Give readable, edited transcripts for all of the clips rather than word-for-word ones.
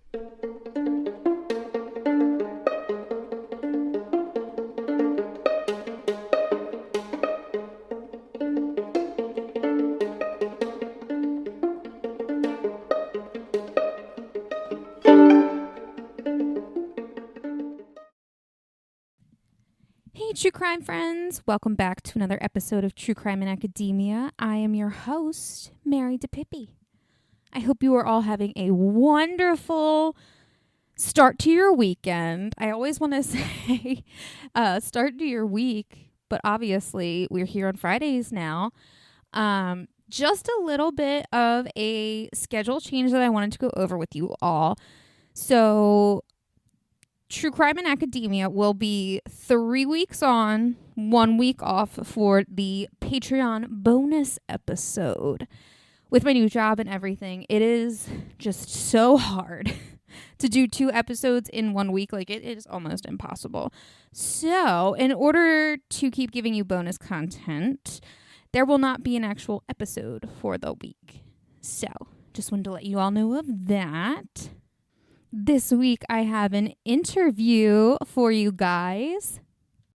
Hey, true crime friends. Welcome back to another episode of True Crime in Academia. I am your host, Mary DePippi. I hope you are all having a wonderful start to your weekend. I always want to say start to your week, but obviously we're here on Fridays now. Just a little bit of a schedule change that I wanted to go over with you all. So True Crime in Academia will be 3 weeks on, 1 week off for the Patreon bonus episode. With my new job and everything, it is just so hard to do 2 episodes in 1 week. Like, it is almost impossible. So, in order to keep giving you bonus content, there will not be an actual episode for the week. So, just wanted to let you all know of that. This week, I have an interview for you guys.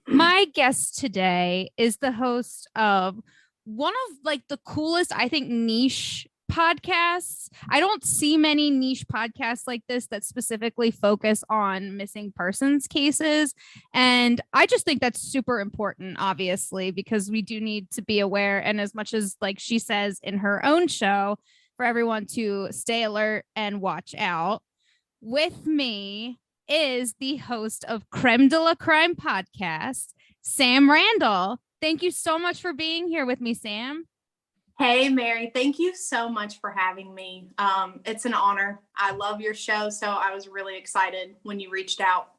My guest today is the host of one of the coolest, I think, niche podcasts. I don't see many niche podcasts like this that specifically focus on missing persons cases. And I just think that's super important, obviously, because we do need to be aware. And as much as she says in her own show, for everyone to stay alert and watch out. With me is the host of Creme de la Crime podcast, Sam Randall. Thank you so much for being here with me, Sam. Hey, Mary. Thank you so much for having me. It's an honor. I love your show, so I was really excited when you reached out.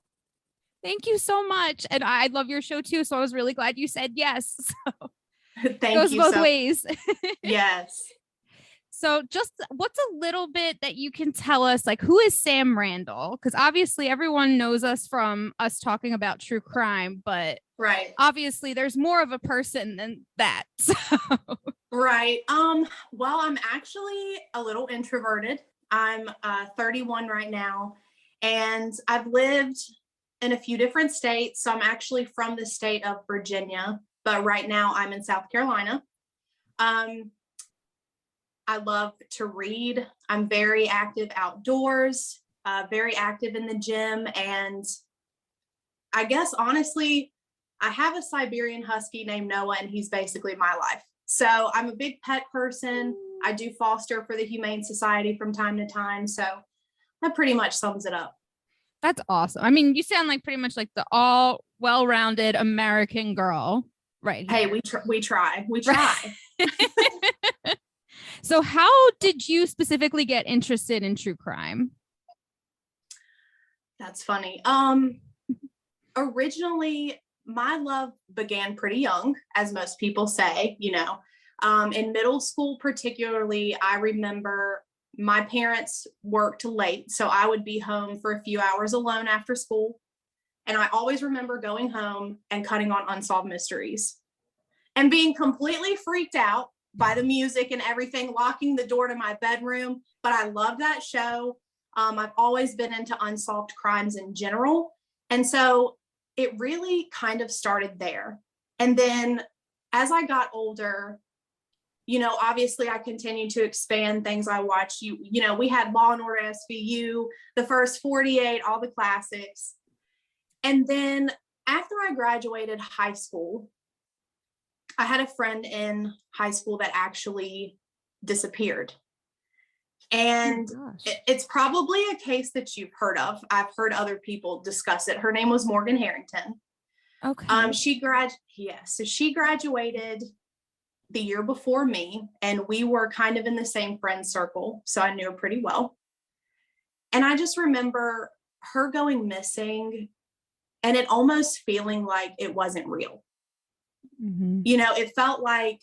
Thank you so much. And I love your show too, so I was really glad you said yes. So Thank goes you. Both ways. Yes. So just what's a little bit that you can tell us, who is Sam Randall? Because obviously everyone knows us from us talking about true crime, but right. Obviously there's more of a person than that. So. Right. Well, I'm actually a little introverted. I'm 31 right now, and I've lived in a few different states. So I'm actually from the state of Virginia, but right now I'm in South Carolina. I love to read. I'm very active outdoors, very active in the gym. And I guess, honestly, I have a Siberian Husky named Noah, and he's basically my life. So I'm a big pet person. I do foster for the Humane Society from time to time. So that pretty much sums it up. That's awesome. I mean, you sound pretty much like the all well-rounded American girl, right? Hey, we try. So how did you specifically get interested in true crime? That's funny. Originally, my love began pretty young, as most people say, in middle school, particularly. I remember my parents worked late, so I would be home for a few hours alone after school. And I always remember going home and cutting on Unsolved Mysteries and being completely freaked out by the music and everything, locking the door to my bedroom. But I love that show. I've always been into unsolved crimes in general. And so it really kind of started there. And then as I got older, obviously I continued to expand things I watched. We had Law and Order SVU, The First 48, all the classics. And then after I graduated high school, I had a friend in high school that actually disappeared. And it's probably a case that you've heard of. I've heard other people discuss it. Her name was Morgan Harrington. Okay. So she graduated the year before me, and we were kind of in the same friend circle. So I knew her pretty well. And I just remember her going missing and it almost feeling like it wasn't real. Mm-hmm. It felt like,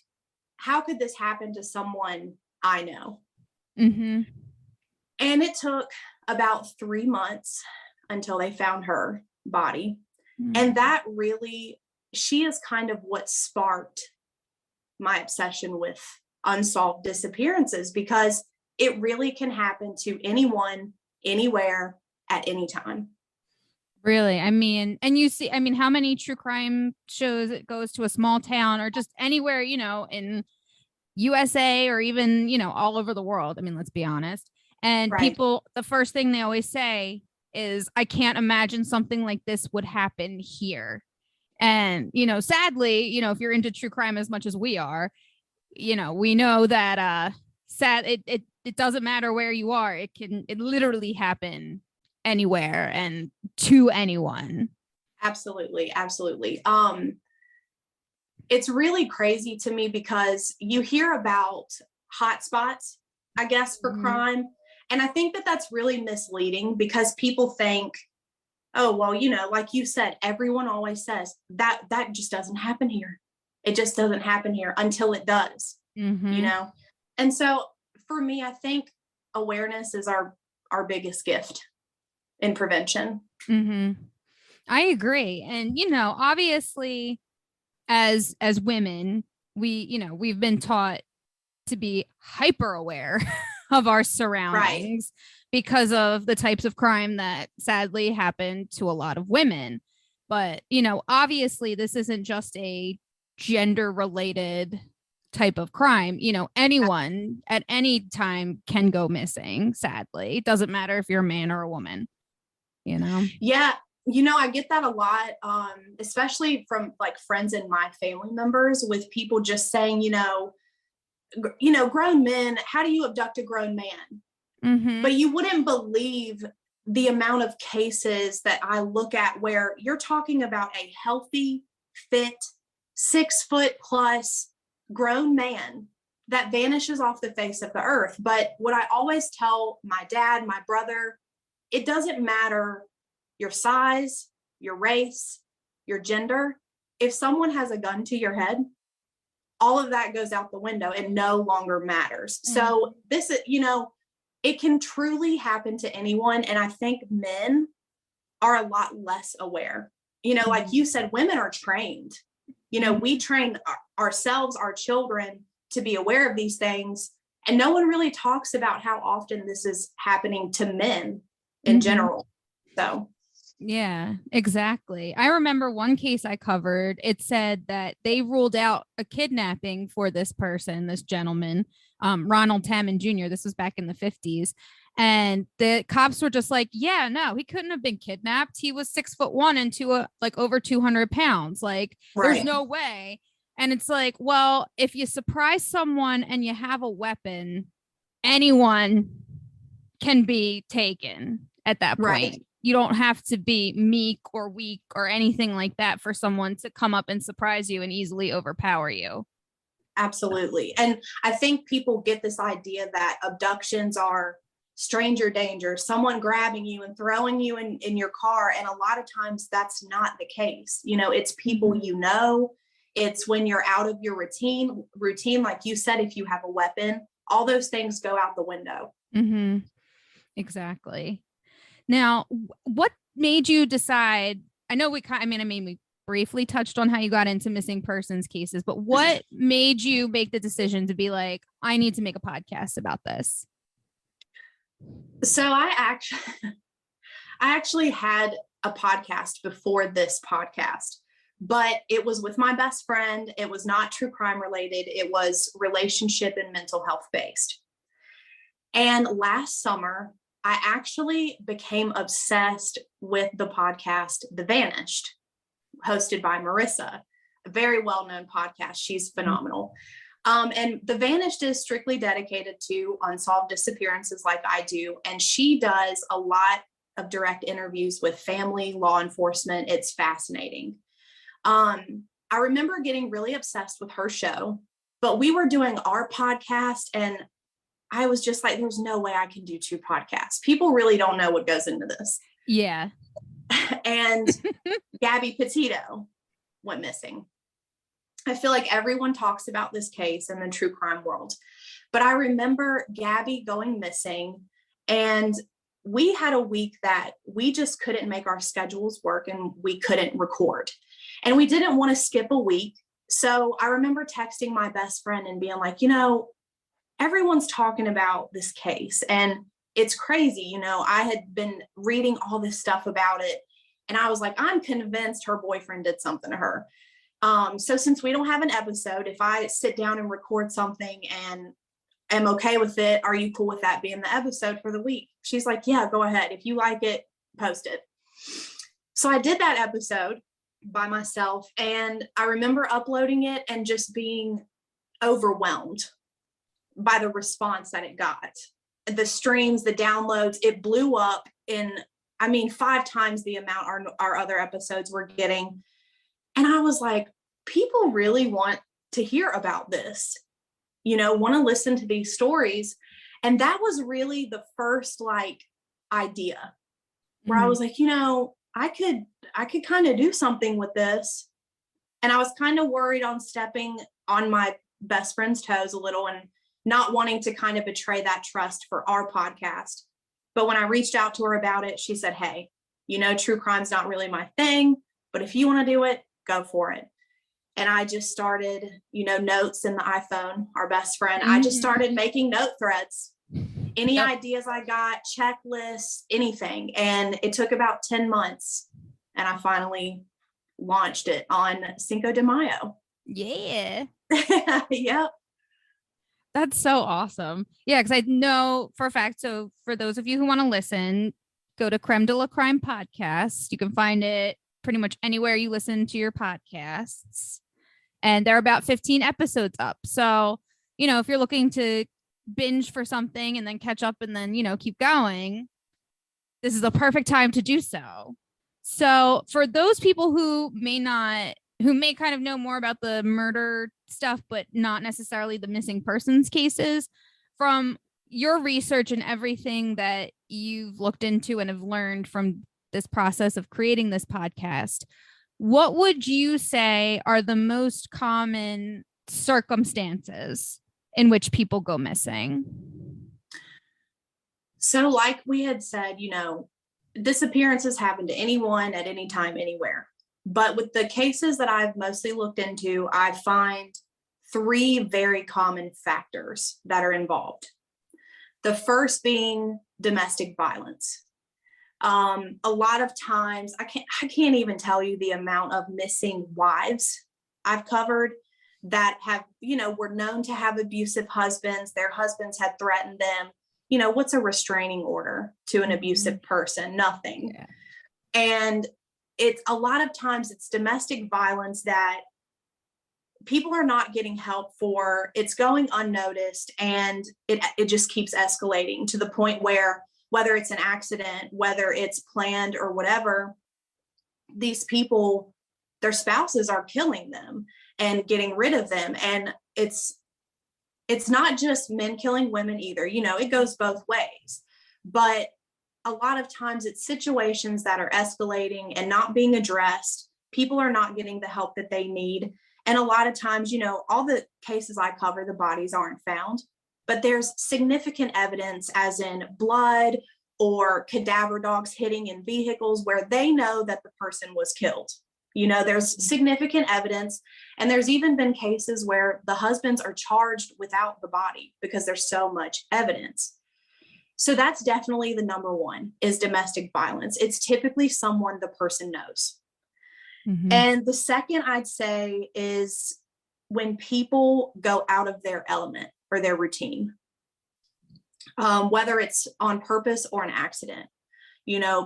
how could this happen to someone I know? Mm-hmm. And it took about 3 months until they found her body. Mm-hmm. And that really, she is kind of what sparked my obsession with unsolved disappearances, because it really can happen to anyone anywhere at any time. Really? I mean, and you see, I mean, how many true crime shows it goes to a small town or just anywhere, in USA or even, all over the world. I mean, let's be honest. And Right. people, the first thing they always say is, I can't imagine something like this would happen here. And, sadly, if you're into true crime as much as we are, we know that it doesn't matter where you are. It literally happen anywhere and to anyone. Absolutely. Absolutely. It's really crazy to me because you hear about hotspots, I guess, for crime. And I think that that's really misleading because people think, oh, well, like you said, everyone always says that just doesn't happen here. It just doesn't happen here until it does, And so for me, I think awareness is our biggest gift in prevention. I agree. And, obviously as women, we've been taught to be hyper aware of our surroundings because of the types of crime that sadly happen to a lot of women. But, obviously this isn't just a gender related type of crime. Anyone at any time can go missing, sadly. It doesn't matter if you're a man or a woman, Yeah. I get that a lot, especially from like friends and my family members, with people just saying, grown men, how do you abduct a grown man? But you wouldn't believe the amount of cases that I look at where you're talking about a healthy, fit, 6 foot plus grown man that vanishes off the face of the earth. But what I always tell my dad, my brother, it doesn't matter your size, your race, your gender. If someone has a gun to your head, all of that goes out the window and no longer matters. So this is, it can truly happen to anyone. And I think men are a lot less aware. Like you said, women are trained. We train ourselves, our children, to be aware of these things. And no one really talks about how often this is happening to men in general. So. Yeah, exactly. I remember one case I covered. It said that they ruled out a kidnapping for this person, this gentleman, Ronald Tamman Jr. This was back in the 50s. And the cops were just like, yeah, no, he couldn't have been kidnapped. He was 6'1" and over 200 pounds. Like, there's no way. And it's like, well, if you surprise someone and you have a weapon, anyone can be taken at that point. You don't have to be meek or weak or anything like that for someone to come up and surprise you and easily overpower you. Absolutely. And I think people get this idea that abductions are stranger danger, someone grabbing you and throwing you in your car. And a lot of times that's not the case. It's people it's when you're out of your routine, like you said, if you have a weapon, all those things go out the window. Exactly. Now, what made you decide? I know we briefly touched on how you got into missing persons cases, but what made you make the decision to be like, I need to make a podcast about this? So I actually had a podcast before this podcast, but it was with my best friend. It was not true crime related. It was relationship and mental health based. And last summer, I actually became obsessed with the podcast, The Vanished, hosted by Marissa, a very well-known podcast. She's phenomenal. And The Vanished is strictly dedicated to unsolved disappearances like I do. And she does a lot of direct interviews with family, law enforcement. It's fascinating. I remember getting really obsessed with her show, but we were doing our podcast and I was just like, there's no way I can do 2 podcasts. People really don't know what goes into this. Yeah. And Gabby Petito went missing. I feel like everyone talks about this case in the true crime world, but I remember Gabby going missing, and we had a week that we just couldn't make our schedules work and we couldn't record, and we didn't want to skip a week. So I remember texting my best friend and being like, everyone's talking about this case and it's crazy. You know, I had been reading all this stuff about it, and I was like, I'm convinced her boyfriend did something to her. So since we don't have an episode, if I sit down and record something and am okay with it, are you cool with that being the episode for the week? She's like, yeah, go ahead. If you like it, post it. So I did that episode by myself, and I remember uploading it and just being overwhelmed by the response that it got. The streams, the downloads, it blew up in, 5 times the amount our other episodes were getting. And I was like, people really want to hear about this, want to listen to these stories. And that was really the first idea where I was like, I could kind of do something with this. And I was kind of worried on stepping on my best friend's toes a little and not wanting to kind of betray that trust for our podcast. But when I reached out to her about it, she said, hey, true crime's not really my thing, but if you want to do it, go for it. And I just started, notes in the iPhone, our best friend. I just started making note threads. Any ideas I got, checklists, anything. And it took about 10 months. And I finally launched it on Cinco de Mayo. Yeah. Yep. That's so awesome. Yeah, because I know for a fact. So for those of you who want to listen, go to Creme de la Crime podcast. You can find it pretty much anywhere you listen to your podcasts. And there are about 15 episodes up. So, if you're looking to binge for something and then catch up and then, keep going, this is the perfect time to do so. So for those people who may kind of know more about the murder stuff, but not necessarily the missing persons cases, from your research and everything that you've looked into and have learned from this process of creating this podcast, what would you say are the most common circumstances in which people go missing? So like we had said, disappearances happen to anyone at any time, anywhere. But with the cases that I've mostly looked into, I find 3 very common factors that are involved. The first being domestic violence. A lot of times, I can't even tell you the amount of missing wives I've covered that have, were known to have abusive husbands. Their husbands had threatened them. What's a restraining order to an abusive person? Nothing. Yeah. And it's a lot of times it's domestic violence that people are not getting help for. It's going unnoticed, and it just keeps escalating to the point where, whether it's an accident, whether it's planned or whatever, these people, their spouses are killing them and getting rid of them. And it's not just men killing women either. It goes both ways. But a lot of times it's situations that are escalating and not being addressed. People are not getting the help that they need. And a lot of times, all the cases I cover, the bodies aren't found, but there's significant evidence, as in blood or cadaver dogs hitting in vehicles where they know that the person was killed. There's significant evidence. And there's even been cases where the husbands are charged without the body because there's so much evidence. So that's definitely the number one, is domestic violence. It's typically someone the person knows. Mm-hmm. And the second I'd say is when people go out of their element or their routine, whether it's on purpose or an accident.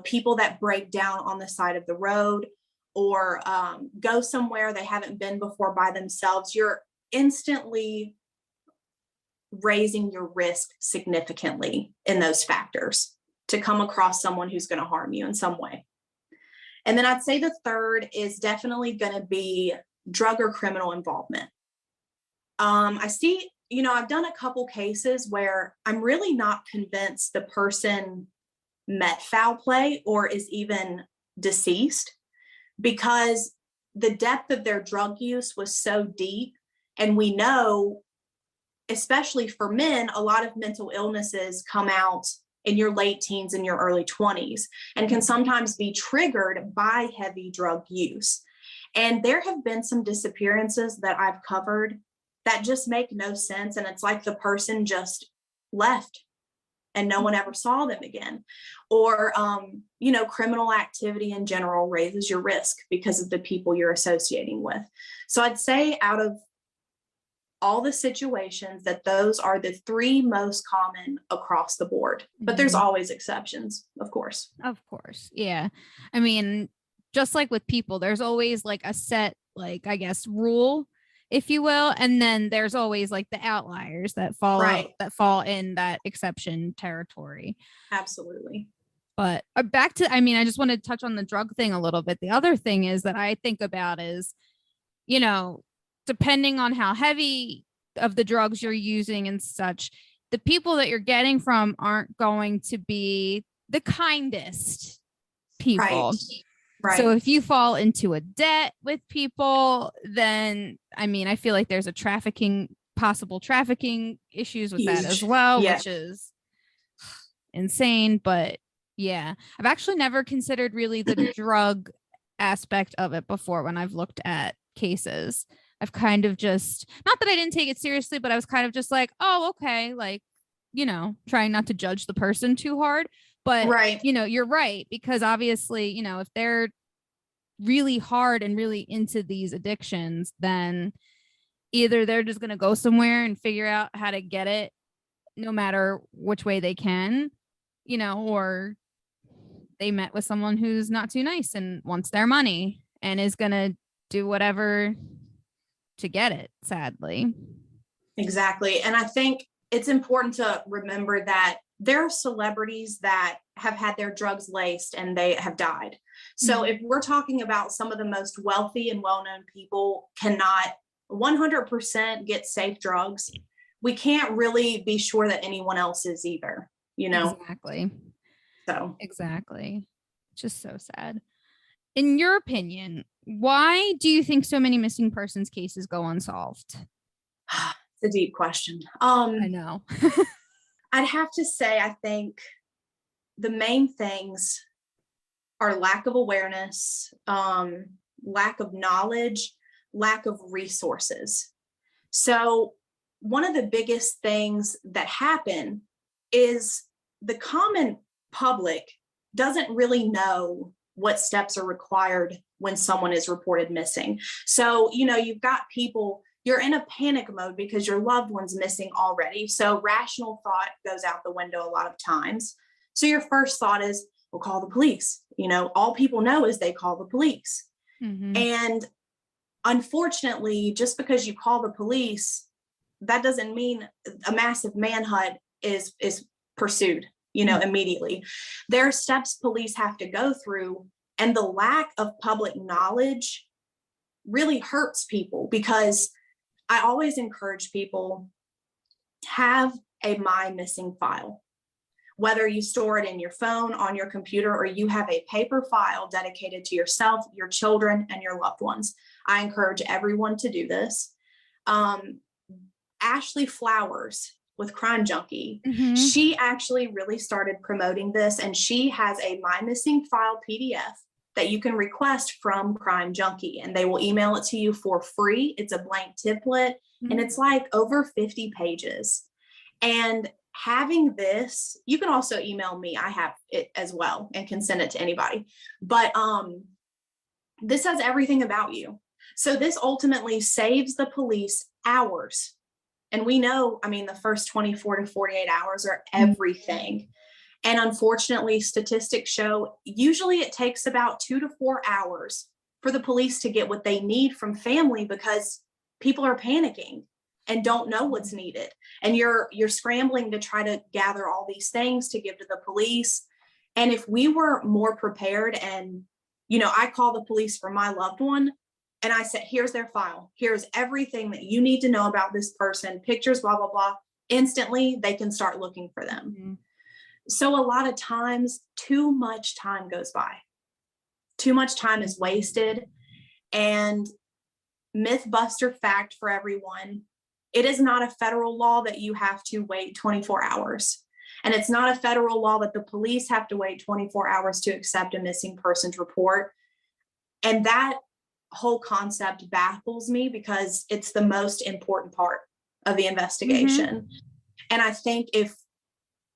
People that break down on the side of the road or go somewhere they haven't been before by themselves, you're instantly raising your risk significantly in those factors to come across someone who's going to harm you in some way. And then I'd say the third is definitely going to be drug or criminal involvement. I see, I've done a couple cases where I'm really not convinced the person met foul play or is even deceased, because the depth of their drug use was so deep. And we know, especially for men, a lot of mental illnesses come out in your late teens and your early 20s and can sometimes be triggered by heavy drug use. And there have been some disappearances that I've covered that just make no sense. And it's like the person just left and no one ever saw them again. Or, criminal activity in general raises your risk because of the people you're associating with. So I'd say out of all the situations that those are the three most common across the board, but there's always exceptions, of course. Of course. Yeah. I mean, just like with people, there's always like a set, like, I guess, rule, if you will. And then there's always like the outliers that fall in that exception territory. Absolutely. But back to, I just want to touch on the drug thing a little bit. The other thing is that I think about is, depending on how heavy of the drugs you're using and such, the people that you're getting from aren't going to be the kindest people. Right. So if you fall into a debt with people, then, I feel like there's possible trafficking issues with that as well, which is insane. But yeah, I've actually never considered really the drug aspect of it before when I've looked at cases. I've kind of just, not that I didn't take it seriously, but I was kind of just like, oh, okay. Like, trying not to judge the person too hard, but you're right. Because obviously, if they're really hard and really into these addictions, then either they're just going to go somewhere and figure out how to get it no matter which way they can, or they met with someone who's not too nice and wants their money and is going to do whatever to get it, sadly. Exactly. And I think it's important to remember that there are celebrities that have had their drugs laced and they have died. So if we're talking about some of the most wealthy and well-known people cannot 100% get safe drugs, we can't really be sure that anyone else is either, Exactly. So exactly. Just so sad. In your opinion, why do you think so many missing persons cases go unsolved? It's a deep question. I know. I'd have to say, I think the main things are lack of awareness, lack of knowledge, lack of resources. So one of the biggest things that happen is the common public doesn't really know what steps are required when someone is reported missing. So, you've got people, you're in a panic mode because your loved one's missing already. So rational thought goes out the window a lot of times. So your first thought is, we'll call the police. All people know is they call the police. And unfortunately, just because you call the police, that doesn't mean a massive manhunt is pursued, immediately. There are steps police have to go through, and the lack of public knowledge really hurts people, because I always encourage people, have a My Missing file. Whether you store it in your phone, on your computer, or you have a paper file dedicated to yourself, your children, and your loved ones. I encourage everyone to do this. Ashley Flowers with Crime Junkie, she actually really started promoting this, and she has a My Missing file PDF that you can request from Crime Junkie, and they will email it to you for free. It's a blank template, and it's like over 50 pages. And having this, you can also email me. I have it as well and can send it to anybody. But this has everything about you. So this ultimately saves the police hours. And we know, the first 24 to 48 hours are everything. And unfortunately, statistics show usually it takes about 2 to 4 hours for the police to get what they need from family, because people are panicking and don't know what's needed. And you're scrambling to try to gather all these things to give to the police. And if we were more prepared, and, I call the police for my loved one, and I said, here's their file. Here's everything that you need to know about this person, pictures, blah, blah, blah. Instantly, they can start looking for them. So a lot of times, too much time goes by. Too much time is wasted. And myth buster fact for everyone, it is not a federal law that you have to wait 24 hours. And it's not a federal law that the police have to wait 24 hours to accept a missing persons report. And that whole concept baffles me, because it's the most important part of the investigation. And I think if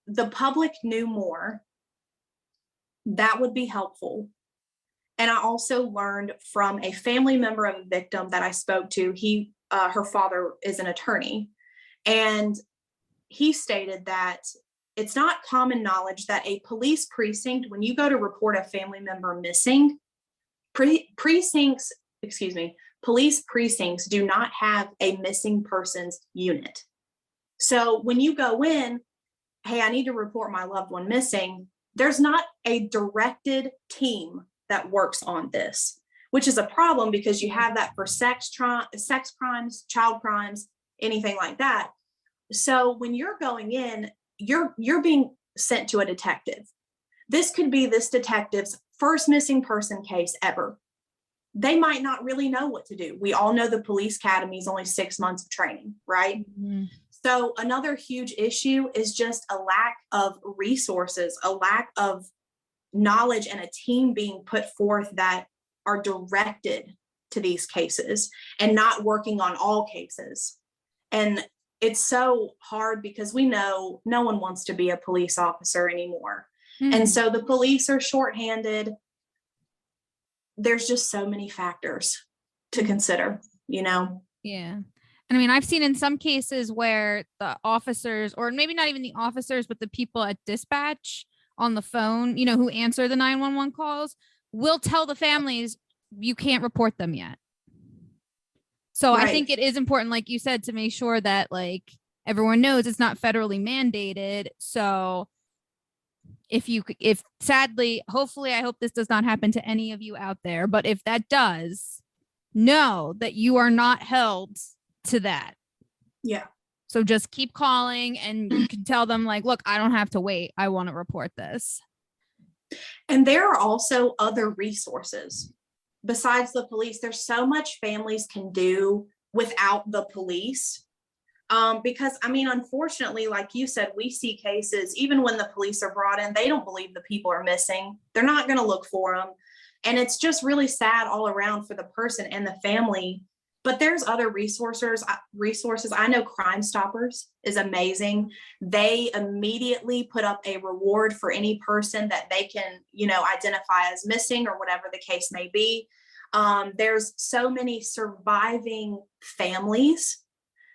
the public knew more, that would be helpful. And I also learned from a family member of a victim that I spoke to. Her father is an attorney, and he stated that it's not common knowledge that a police precinct, when you go to report a family member missing, police precincts do not have a missing persons unit. So when you go in, hey, I need to report my loved one missing, there's not a directed team that works on this, which is a problem because you have that for sex crimes, child crimes, anything like that. So when you're going in, you're being sent to a detective. This could be this detective's first missing person case ever. They might not really know what to do. We all know the police academy is only 6 months of training, right? Mm-hmm. So another huge issue is just a lack of resources, a lack of knowledge, and a team being put forth that are directed to these cases and not working on all cases. And it's so hard because we know no one wants to be a police officer anymore. Mm-hmm. And so the police are shorthanded. There's just so many factors to consider, you know? Yeah. And I mean, I've seen in some cases where the officers, or maybe not even the officers, but the people at dispatch on the phone, you know, who answer the 911 calls, will tell the families, you can't report them yet. So right. I think it is important, like you said, to make sure that like everyone knows it's not federally mandated. So if sadly, hopefully, I hope this does not happen to any of you out there, but if that does, know that you are not held to that. Yeah. So just keep calling, and you can tell them like, look, I don't have to wait. I want to report this. And there are also other resources besides the police. There's so much families can do without the police. Because I mean, unfortunately, like you said, we see cases, even when the police are brought in, they don't believe the people are missing. They're not going to look for them. And it's just really sad all around for the person and the family. But there's other resources. I know Crime Stoppers is amazing. They immediately put up a reward for any person that they can, you know, identify as missing or whatever the case may be. There's so many surviving families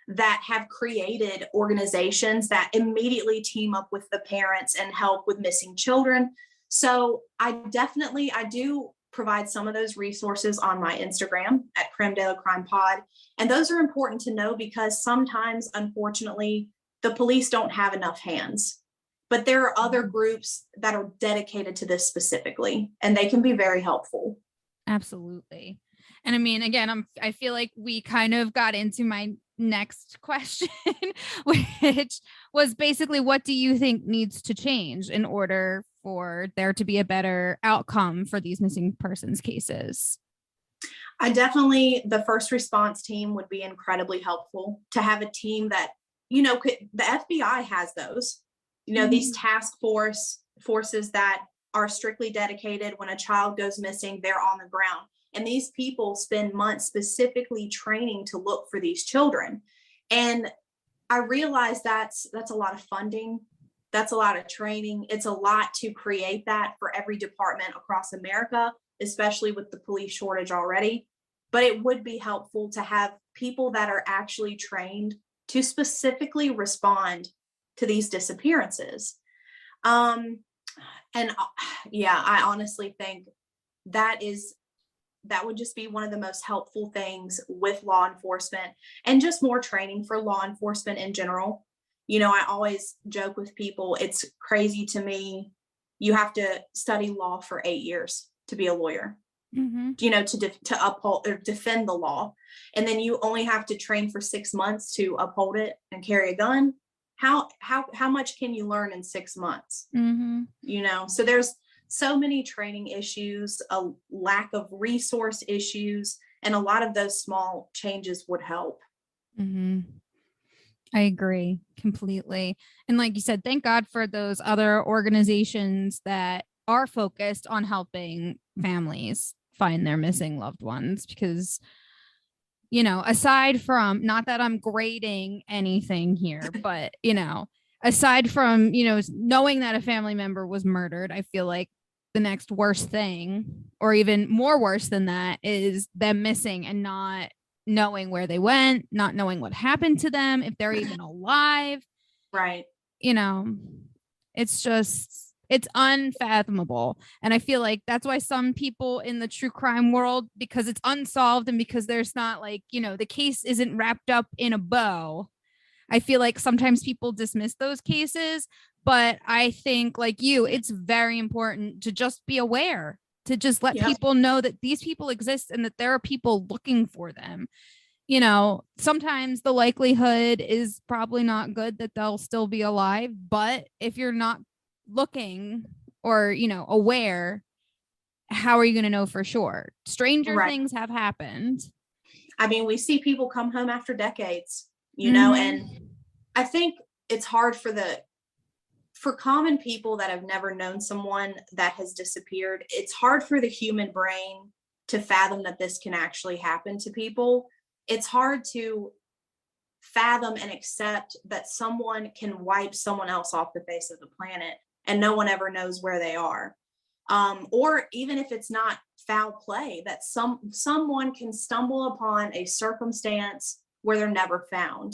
that have created organizations that immediately team up with the parents and help with missing children. So I do provide some of those resources on my Instagram at Creme Crime Pod. And those are important to know because sometimes, unfortunately, the police don't have enough hands. But there are other groups that are dedicated to this specifically, and they can be very helpful. Absolutely. And I mean, again, I feel like we kind of got into my next question, which was basically, what do you think needs to change in order for there to be a better outcome for these missing persons cases? The first response team would be incredibly helpful to have a team that, you know, the FBI has those, you know, these task forces that are strictly dedicated. When a child goes missing, they're on the ground. And these people spend months specifically training to look for these children. And I realize that's a lot of funding. That's a lot of training. It's a lot to create that for every department across America, especially with the police shortage already. But it would be helpful to have people that are actually trained to specifically respond to these disappearances. I honestly think that would just be one of the most helpful things with law enforcement, and just more training for law enforcement in general. You know, I always joke with people, it's crazy to me, you have to study law for 8 years to be a lawyer, you know, to uphold or defend the law. And then you only have to train for 6 months to uphold it and carry a gun. How much can you learn in 6 months? You know, so there's so many training issues, a lack of resource issues, and a lot of those small changes would help. I agree completely. And like you said, thank God for those other organizations that are focused on helping families find their missing loved ones, because, you know, aside from, not that I'm grading anything here, but, you know, aside from, knowing that a family member was murdered, I feel like the next worst thing, or even more worse than that, is them missing and not knowing where they went, not knowing what happened to them, if they're even alive. Right. It's just, it's unfathomable. And I feel like that's why some people in the true crime world, because it's unsolved and because there's not like, the case isn't wrapped up in a bow, I feel like sometimes people dismiss those cases. But I think, like you, it's very important to just be aware, to just let people know that these people exist and that there are people looking for them. Sometimes the likelihood is probably not good that they'll still be alive. But if you're not looking or, aware, how are you going to know for sure? Stranger things have happened. I mean, we see people come home after decades, and I think it's hard for common people that have never known someone that has disappeared. It's hard for the human brain to fathom that this can actually happen to people. It's hard to fathom and accept that someone can wipe someone else off the face of the planet and no one ever knows where they are. Or even if it's not foul play, that someone can stumble upon a circumstance where they're never found.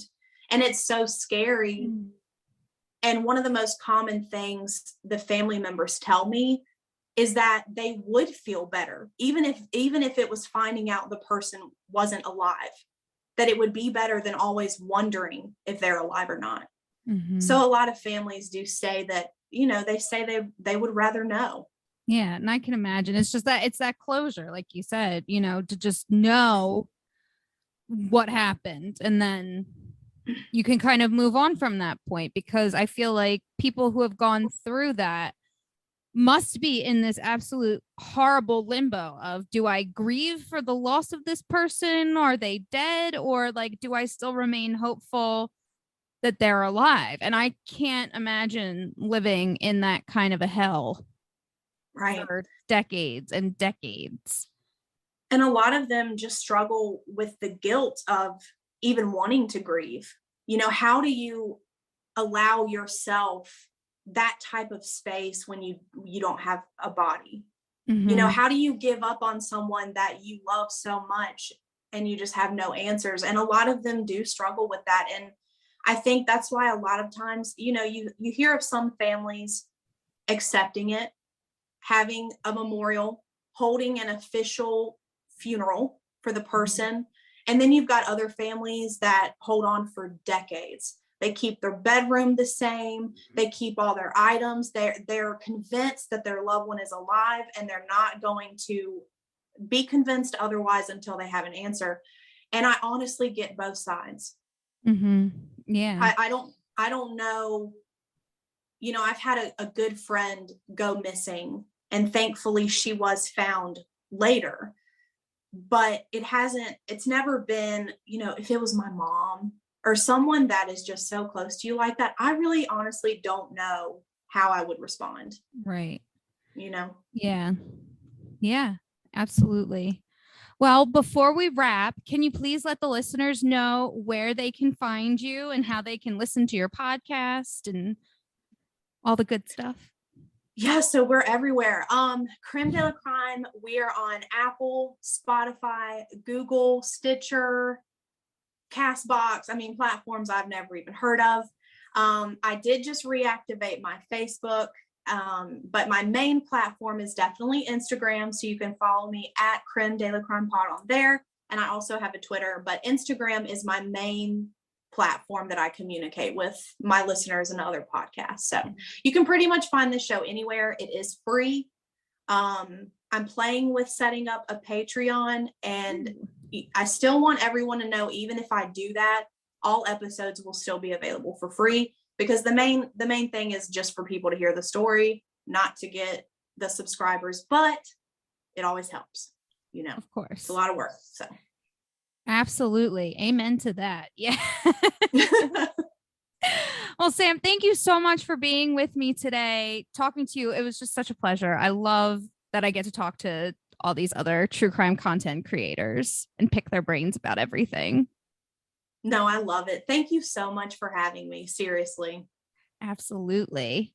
And it's so scary. And one of the most common things the family members tell me is that they would feel better, even if it was finding out the person wasn't alive, that it would be better than always wondering if they're alive or not. So a lot of families do say that, they say they would rather know. Yeah. And I can imagine it's just that it's that closure, like you said, to just know what happened. And then you can kind of move on from that point, because I feel like people who have gone through that must be in this absolute horrible limbo of, do I grieve for the loss of this person? Are they dead? Or like, do I still remain hopeful that they're alive? And I can't imagine living in that kind of a hell for decades and decades. And a lot of them just struggle with the guilt of even wanting to grieve. How do you allow yourself that type of space when you don't have a body? How do you give up on someone that you love so much and you just have no answers? And a lot of them do struggle with that. And I think that's why a lot of times, you hear of some families accepting it, having a memorial, holding an official funeral for the person. And then you've got other families that hold on for decades. They keep their bedroom the same. They keep all their items. They're convinced that their loved one is alive, and they're not going to be convinced otherwise until they have an answer. And I honestly get both sides. Yeah. I don't know. I've had a good friend go missing, and thankfully she was found later. But it's never been, if it was my mom or someone that is just so close to you like that, I really honestly don't know how I would respond. Right. Yeah. Yeah, absolutely. Well, before we wrap, can you please let the listeners know where they can find you and how they can listen to your podcast and all the good stuff? Yeah, so we're everywhere. Creme de la Crime, we are on Apple, Spotify, Google, Stitcher, Castbox. Platforms I've never even heard of. I did just reactivate my Facebook, but my main platform is definitely Instagram. So you can follow me at Creme de la Crime Pod on there. And I also have a Twitter, but Instagram is my main platform that I communicate with my listeners and other podcasts. So you can pretty much find the show anywhere. It is free. I'm playing with setting up a Patreon, and I still want everyone to know, even if I do that, all episodes will still be available for free, because the main thing is just for people to hear the story, not to get the subscribers, but it always helps, Of course. It's a lot of work. So absolutely. Amen to that. Yeah. Well, Sam, thank you so much for being with me today. Talking to you, it was just such a pleasure. I love that I get to talk to all these other true crime content creators and pick their brains about everything. No, I love it. Thank you so much for having me. Seriously. Absolutely.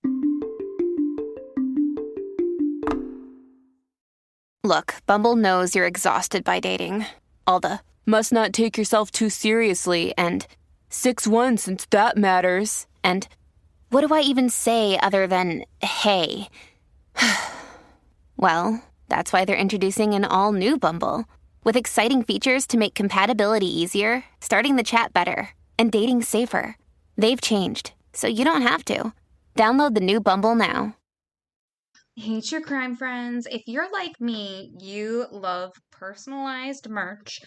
Look, Bumble knows you're exhausted by dating. All the must not take yourself too seriously and 6'1" since that matters. And what do I even say other than hey? Well, that's why they're introducing an all-new Bumble with exciting features to make compatibility easier, starting the chat better, and dating safer. They've changed, so you don't have to. Download the new Bumble now. Hey, true crime friends. If you're like me, you love personalized merch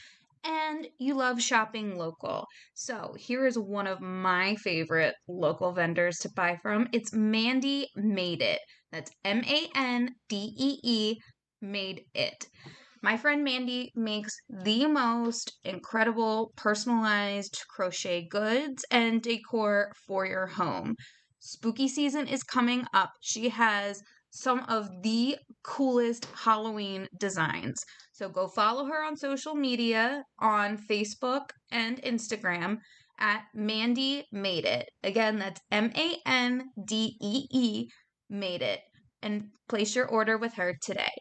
and you love shopping local. So here is one of my favorite local vendors to buy from. It's Mandy Made It. That's Mandee, Made It. My friend Mandy makes the most incredible personalized crochet goods and decor for your home. Spooky season is coming up. She has some of the coolest Halloween designs. So go follow her on social media on Facebook and Instagram at Mandy Made It. Again, that's Mandee Made It. And place your order with her today.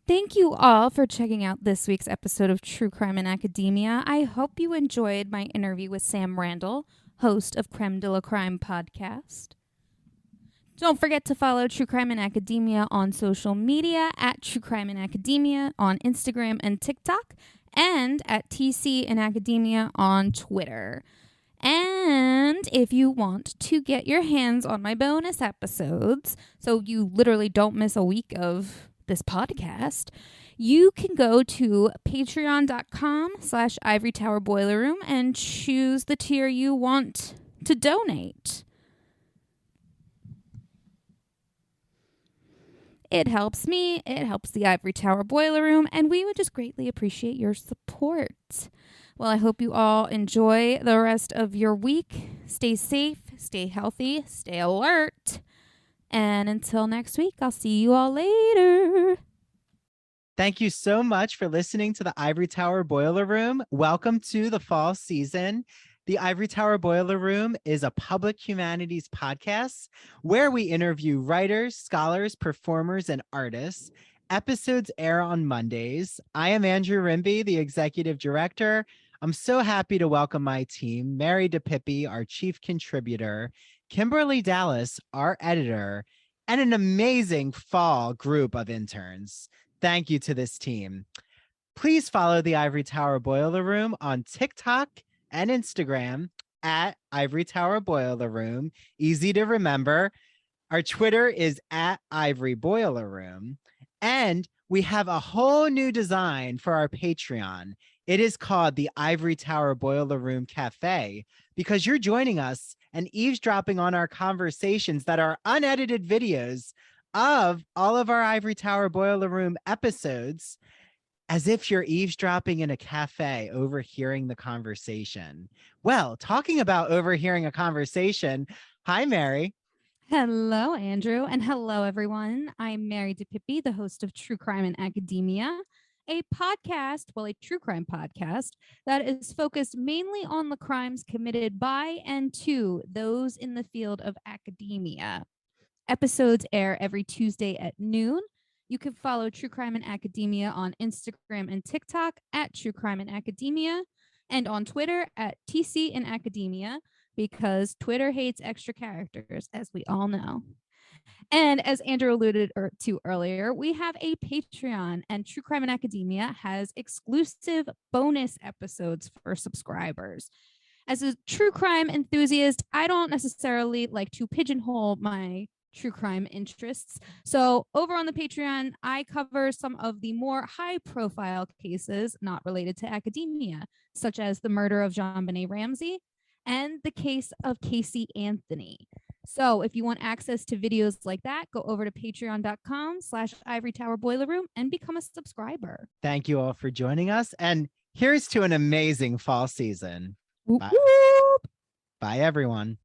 Thank you all for checking out this week's episode of True Crime in Academia. I hope you enjoyed my interview with Sam Randall, host of Creme de la Crime podcast. Don't forget to follow True Crime in Academia on social media at True Crime in Academia on Instagram and TikTok, and at TC in Academia on Twitter. And if you want to get your hands on my bonus episodes, so you literally don't miss a week of this podcast, you can go to patreon.com/Ivory Tower Boiler Room and choose the tier you want to donate. It helps me, it helps the Ivory Tower Boiler Room, and we would just greatly appreciate your support. Well, I hope you all enjoy the rest of your week. Stay safe, stay healthy, stay alert. And until next week, I'll see you all later. Thank you so much for listening to the Ivory Tower Boiler Room. Welcome to the fall season. The Ivory Tower Boiler Room is a public humanities podcast where we interview writers, scholars, performers, and artists. Episodes air on Mondays. I am Andrew Rimby, the executive director. I'm so happy to welcome my team, Mary DePippi, our chief contributor, Kimberly Dallas, our editor, and an amazing fall group of interns. Thank you to this team. Please follow the Ivory Tower Boiler Room on TikTok and Instagram at Ivory Tower Boiler Room. Easy to remember. Our Twitter is at Ivory Boiler Room. And we have a whole new design for our Patreon. It is called the Ivory Tower Boiler Room Cafe, because you're joining us and eavesdropping on our conversations that are unedited videos of all of our Ivory Tower Boiler Room episodes, as if you're eavesdropping in a cafe, overhearing the conversation. Well, talking about overhearing a conversation, hi, Mary. Hello, Andrew, and hello, everyone. I'm Mary DePippi, the host of True Crime in Academia, a podcast, well, a true crime podcast that is focused mainly on the crimes committed by and to those in the field of academia. Episodes air every Tuesday at noon. You can follow True Crime in Academia on Instagram and TikTok at True Crime in Academia, and on Twitter at TC in Academia, because Twitter hates extra characters, as we all know. And as Andrew alluded to earlier, we have a Patreon, and True Crime in Academia has exclusive bonus episodes for subscribers. As a true crime enthusiast, I don't necessarily like to pigeonhole my true crime interests. So over on the Patreon, I cover some of the more high-profile cases not related to academia, such as the murder of JonBenet Ramsey and the case of Casey Anthony. So if you want access to videos like that, go over to patreon.com/Ivory Tower Boiler Room and become a subscriber. Thank you all for joining us. And here's to an amazing fall season. Whoop, Bye. whoop. Bye, everyone.